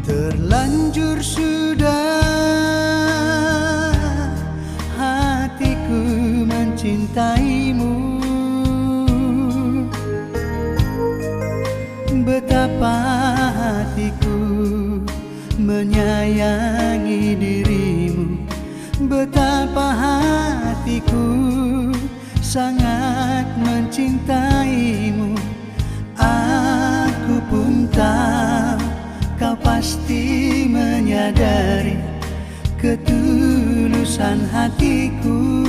Terlanjur sudah hatiku mencintaimu. Betapa hatiku menyayangi dirimu. Betapa hatiku sangat mencintaimu. Aku pun tahu kau pasti menyadari ketulusan hatiku.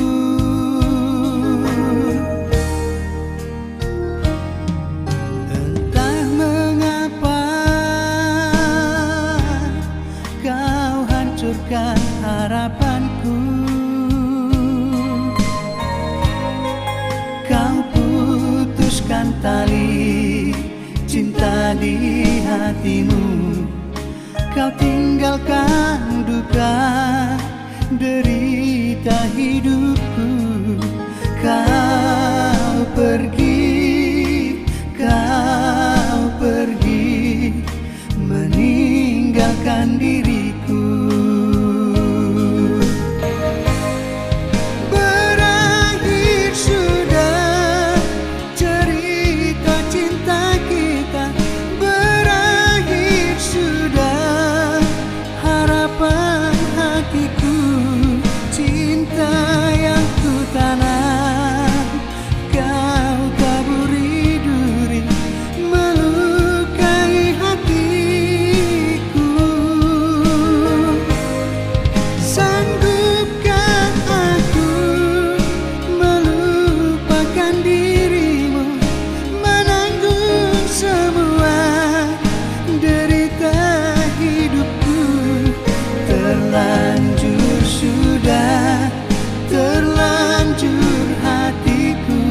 Entah mengapa kau hancurkan harapanku. Kau putuskan tali cinta di hatimu. Kau tinggalkan duka derita hidupku. Kau pergi meninggalkan diriku. Berakhir sudah cerita cinta kita. Berakhir sudah harapan hatiku. Cinta yang ku tanam kau taburi duri, melukai hatiku. Sanggupkah aku melupakan dirimu, menanggung semua derita hidupku. Terlanjur sudah, terlanjur hatiku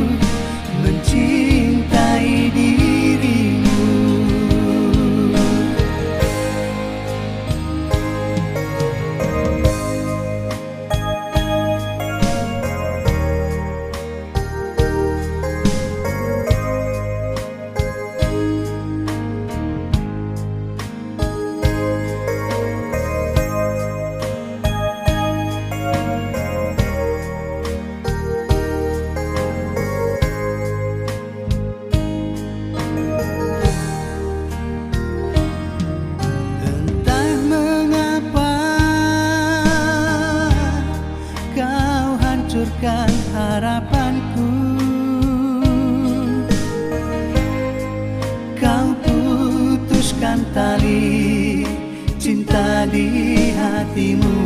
mencintai dirimu. Entah mengapa kau hancurkan harapanku. Kau putuskan tali cinta di hatimu.